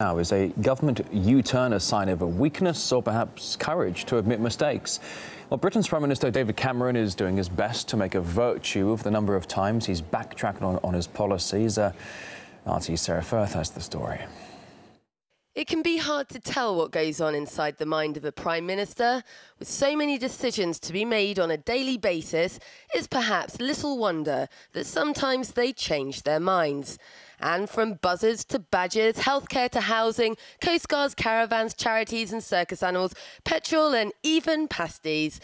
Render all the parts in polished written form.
Now, is a government U-turn a sign of a weakness or perhaps courage to admit mistakes? Well, Britain's Prime Minister David Cameron is doing his best to make a virtue of the number of times he's backtracked on his policies. RT's Sarah Firth has the story. It can be hard to tell what goes on inside the mind of a Prime Minister. With so many decisions to be made on a daily basis, it's perhaps little wonder that sometimes they change their minds. And from buzzards to badgers, healthcare to housing, coastguards, caravans, charities and circus animals, petrol and even pasties.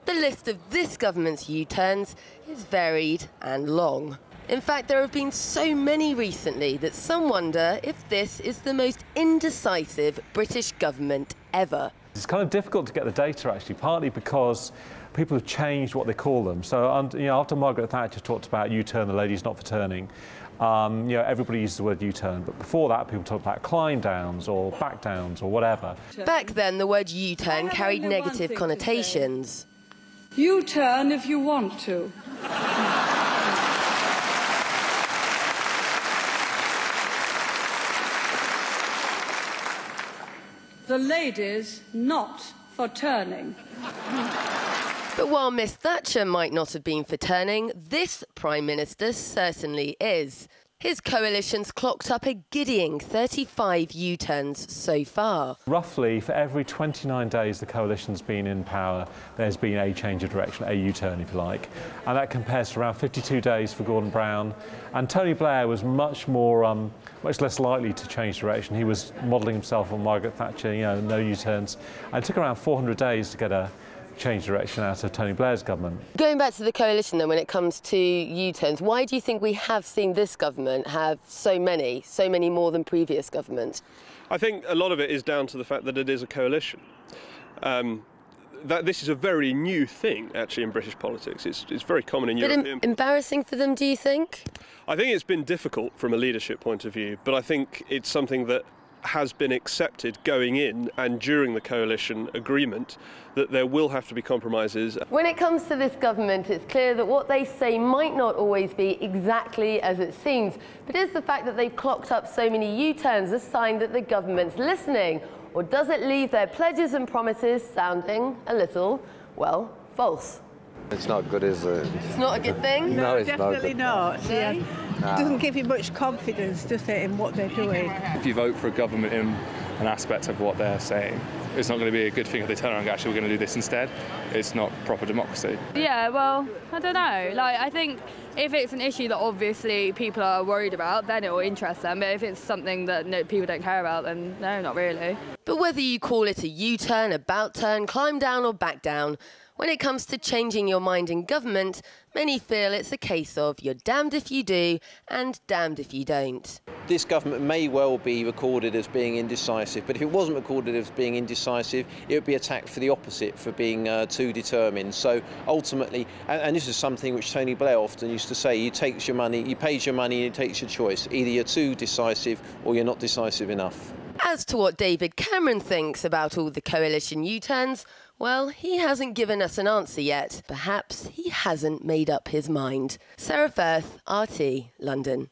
The list of this government's U-turns is varied and long. In fact, there have been so many recently that some wonder if this is the most indecisive British government ever. It's kind of difficult to get the data, actually, partly because people have changed what they call them. So, after Margaret Thatcher talked about U-turn, the lady's not for turning, everybody uses the word U-turn. But before that, people talked about climb downs or back downs or whatever. Back then, the word U-turn carried negative connotations. U-turn if you want to. The lady's not for turning. But while Miss Thatcher might not have been for turning, this Prime Minister certainly is. His coalition's clocked up a giddying 35 U-turns so far. Roughly, for every 29 days the coalition's been in power, there's been a change of direction, a U-turn, if you like. And that compares to around 52 days for Gordon Brown. And Tony Blair was much less likely to change direction. He was modelling himself on Margaret Thatcher, no U-turns. And it took around 400 days to get a change direction out of Tony Blair's government. Going back to the coalition then, when it comes to U-turns, why do you think we have seen this government have so many more than previous governments? I think a lot of it is down to the fact that it is a coalition. This is a very new thing, actually, in British politics. It's very common in European. Embarrassing for them, do you think? I think it's been difficult from a leadership point of view, but I think it's something that has been accepted going in and during the coalition agreement that there will have to be compromises. When it comes to this government, it's clear that what they say might not always be exactly as it seems. But is the fact that they've clocked up so many U-turns a sign that the government's listening? Or does it leave their pledges and promises sounding a little, well, false? It's not good, is it? It's not a good thing? No, it's definitely not. Yeah. No. It doesn't give you much confidence, does it, in what they're doing? If you vote for a government in an aspect of what they're saying, it's not going to be a good thing if they turn around and go, actually, we're going to do this instead. It's not proper democracy. Yeah, well, I don't know. I think if it's an issue that obviously people are worried about, then it will interest them. But if it's something that people don't care about, then no, not really. But whether you call it a U-turn, about turn, climb down or back down, when it comes to changing your mind in government, many feel it's a case of you're damned if you do and damned if you don't. This government may well be recorded as being indecisive, but if it wasn't recorded as being indecisive, it would be attacked for the opposite, for being too determined. So ultimately, and this is something which Tony Blair often used to say, he pays your money and he takes your choice. Either you're too decisive or you're not decisive enough. As to what David Cameron thinks about all the coalition U-turns, well, he hasn't given us an answer yet. Perhaps he hasn't made up his mind. Sarah Firth, RT, London.